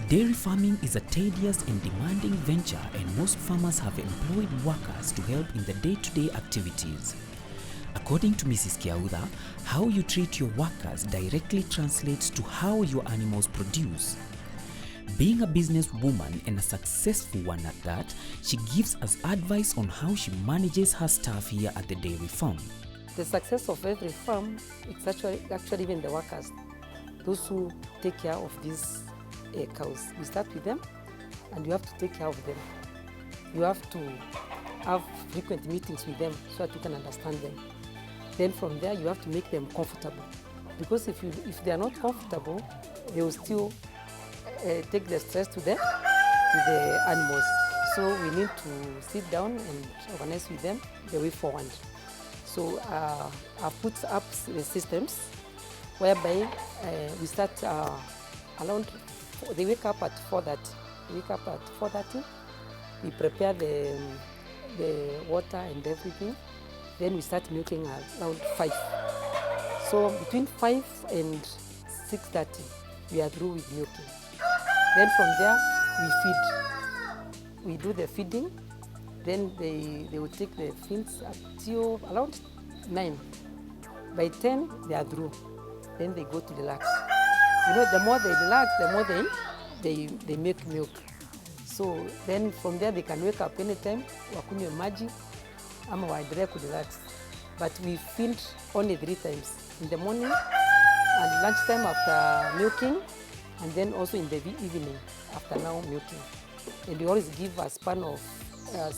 Dairy farming is a tedious and demanding venture, and most farmers have employed workers to help in the day-to-day activities. According to Mrs. Kiaudha, how you treat your workers directly translates to how your animals produce. Being a businesswoman and a successful one at that, she gives us advice on how she manages her staff here at the dairy farm. The success of every farm, it's actually even the workers, those who take care of these cows. We start with them and you have to take care of them. You have to have frequent meetings with them so that you can understand them. Then from there you have to make them comfortable, because if they are not comfortable, they will still take the stress to the animals. So we need to sit down and organize with them the way forward. So I've put up the systems whereby we start around, they wake up at 4:30. We prepare the water and everything. Then we start milking around 5. So between 5 and 6:30, we are through with milking. Then from there, we feed. We do the feeding. Then they will take the feeds until around 9. By 10, they are through. Then they go to relax. You know, the more they relax, the more they make milk. So then from there, they can wake up anytime, wakunywe maji, ama waendelee relax. But we feed only 3 times, in the morning and lunchtime after milking, and then also in the evening after now milking. And we always give a span of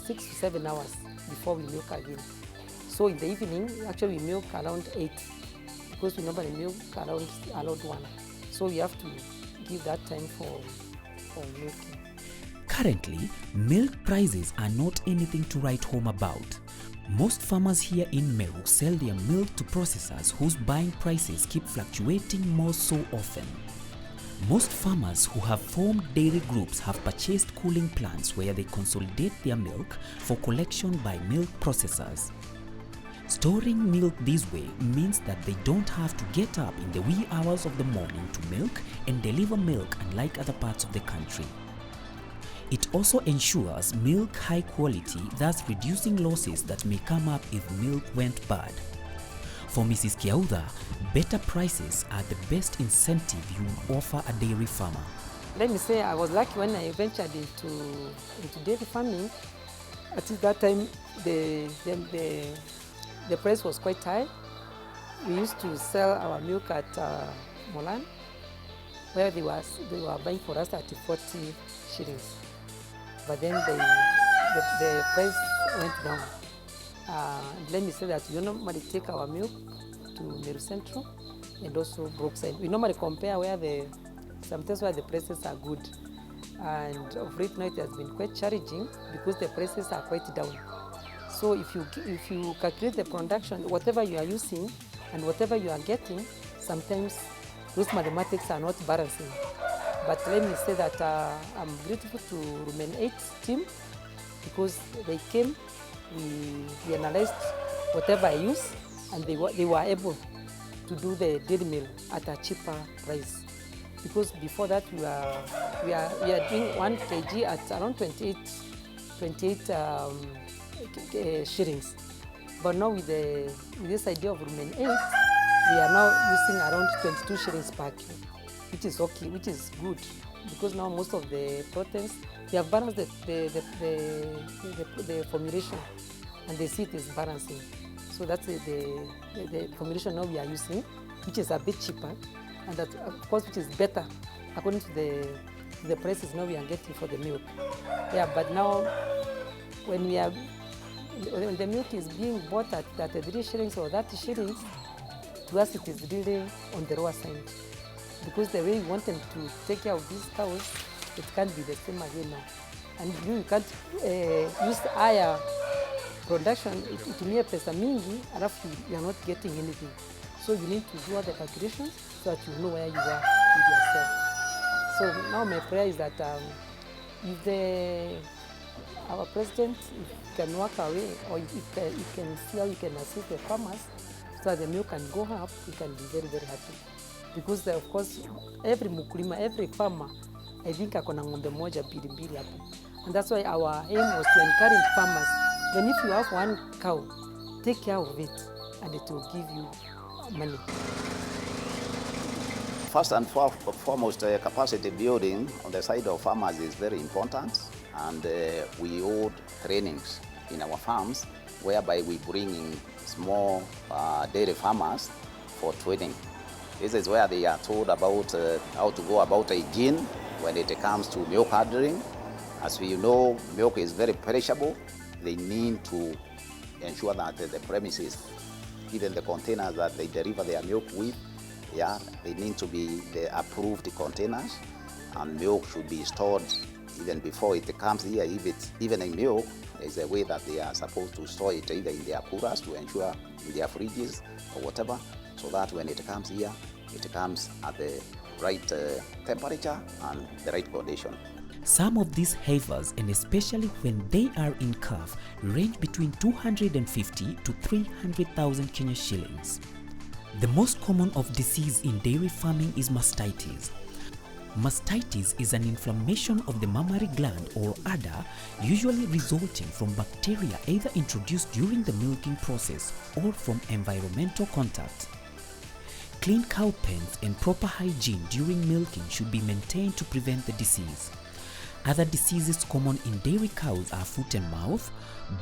6 to 7 hours before we milk again. So in the evening, actually we milk around 8, because we normally milk around 1. So we have to give that time for milking. Currently, milk prices are not anything to write home about. Most farmers here in Meru sell their milk to processors whose buying prices keep fluctuating more so often. Most farmers who have formed dairy groups have purchased cooling plants where they consolidate their milk for collection by milk processors. Storing milk this way means that they don't have to get up in the wee hours of the morning to milk and deliver milk, unlike other parts of the country. It also ensures milk high quality, thus reducing losses that may come up if milk went bad. For Mrs. Kiaudha, better prices are the best incentive you offer a dairy farmer. Let me say, I was lucky when I ventured into dairy farming. At that time, the price was quite high. We used to sell our milk at Molan, where they were buying for us at 40 shillings. But then the price went down. Let me say that we normally take our milk to Meru Central and also Brookside. We normally compare sometimes where the prices are good. And of late now it has been quite challenging because the prices are quite down. So if you calculate the production, whatever you are using and whatever you are getting, sometimes those mathematics are not balancing. But let me say that I'm grateful to Rumen 8 team, because they came, we analyzed whatever I use, and they were able to do the dairy meal at a cheaper price. Because before that we are doing 1 kg at around 28 shillings. But now with this idea of Rumen 8, we are now using around 22 shillings per kilo, which is okay, which is good, because now most of the proteins, they have balanced the formulation, and they see it is balancing. So that's the formulation now we are using, which is a bit cheaper, and that of course which is better according to the prices now we are getting for the milk. Yeah, but now when the milk is being bought at 33 shillings or 30 shillings, to us it is really on the lower side. Because the way we want them to take care of these cows, it can't be the same again now. And you can't use higher production, itumie pesa mingi, alafu you are not getting anything. So you need to do all the calculations so that you know where you are with yourself. So now my prayer is that if our president can work away, or if he can see how he can assist the farmers so that the milk can go up, we can be very, very happy. Because of course, every mukulima, every farmer I think akona ng'ombe moja mbili hapo. And that's why our aim was to encourage farmers. Then if you have one cow, take care of it and it will give you money. First and foremost, capacity building on the side of farmers is very important, and we hold trainings in our farms whereby we bring in small dairy farmers for training. This is where they are told about how to go about hygiene when it comes to milk handling. As we know, milk is very perishable. They need to ensure that the premises, even the containers that they deliver their milk with, they need to be the approved containers, and milk should be stored even before it comes here. If it's even in milk, there's a way that they are supposed to store it either in their coolers to ensure in their fridges or whatever, so that when it comes here, it comes at the right temperature and the right condition. Some of these heifers, and especially when they are in calf, range between 250 to 300,000 Kenya shillings. The most common of disease in dairy farming is mastitis. Mastitis is an inflammation of the mammary gland or udder, usually resulting from bacteria either introduced during the milking process or from environmental contact. Clean cow pens and proper hygiene during milking should be maintained to prevent the disease. Other diseases common in dairy cows are foot and mouth,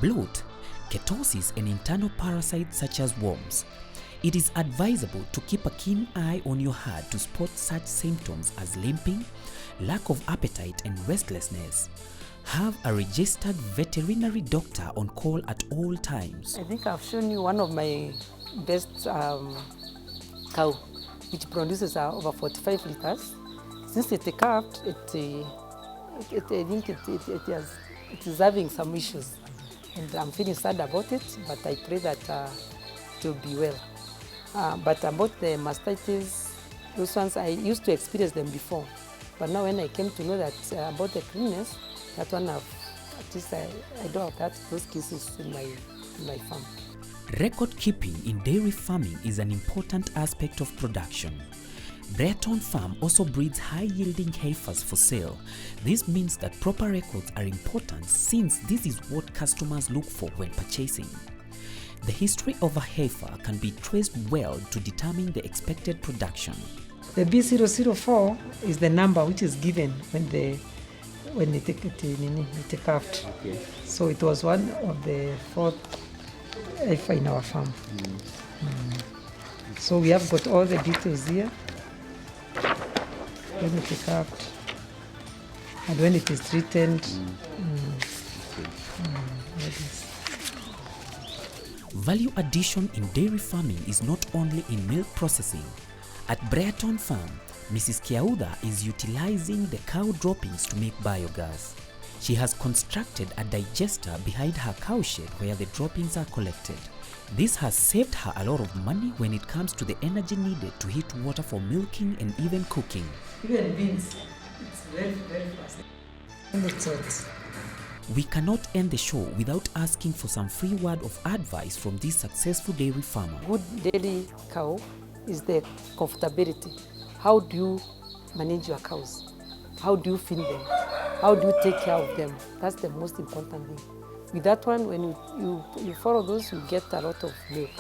bloat, ketosis, and internal parasites such as worms. It is advisable to keep a keen eye on your herd to spot such symptoms as limping, lack of appetite, and restlessness. Have a registered veterinary doctor on call at all times. I think I've shown you one of my best cow, which produces over 45 liters. Since it calved, I think it is having some issues, and I'm feeling sad about it, but I pray that it will be well. But about the mastitis, those ones I used to experience them before, but now when I came to know that about the cleanness, that one at least I don't have those cases in my farm. Record keeping in dairy farming is an important aspect of production. Brereton Farm also breeds high-yielding heifers for sale. This means that proper records are important, since this is what customers look for when purchasing. The history of a heifer can be traced well to determine the expected production. The B004 is the number which is given when it calved. Okay. So it was one of the 4th heifer in our farm. So we have got all the details here. When it calved and when it is treated. Value addition in dairy farming is not only in milk processing. At Brereton Farm, Mrs. Kiaudha is utilizing the cow droppings to make biogas. She has constructed a digester behind her cow shed where the droppings are collected. This has saved her a lot of money when it comes to the energy needed to heat water for milking and even cooking. Even beans, it's very, very fast. And it's hot. We cannot end the show without asking for some free word of advice from this successful dairy farmer. Good dairy cow is the comfortability. How do you manage your cows? How do you feed them? How do you take care of them? That's the most important thing. With that one, when you follow those, you get a lot of milk.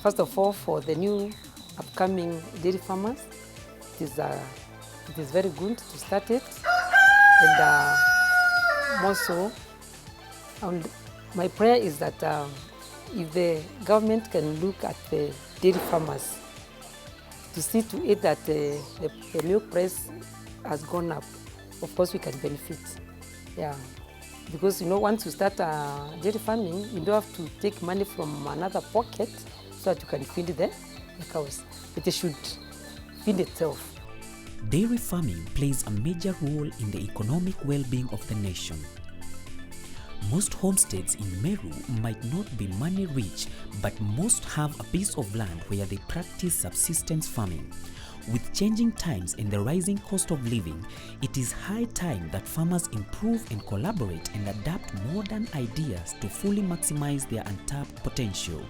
First of all, for the new upcoming dairy farmers, it is very good to start it. And more so, my prayer is that if the government can look at the dairy farmers to see to it that the milk price has gone up, of course we can benefit. Yeah, because once you start dairy farming, you don't have to take money from another pocket so that you can feed the cows. It should feed itself. Dairy farming plays a major role in the economic well-being of the nation. Most homesteads in Meru might not be money rich, but most have a piece of land where they practice subsistence farming. With changing times and the rising cost of living, it is high time that farmers improve and collaborate and adapt modern ideas to fully maximize their untapped potential.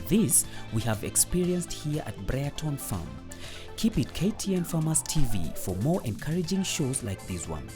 This we have experienced here at Brereton Farm. Keep it KTN Farmers TV for more encouraging shows like this one.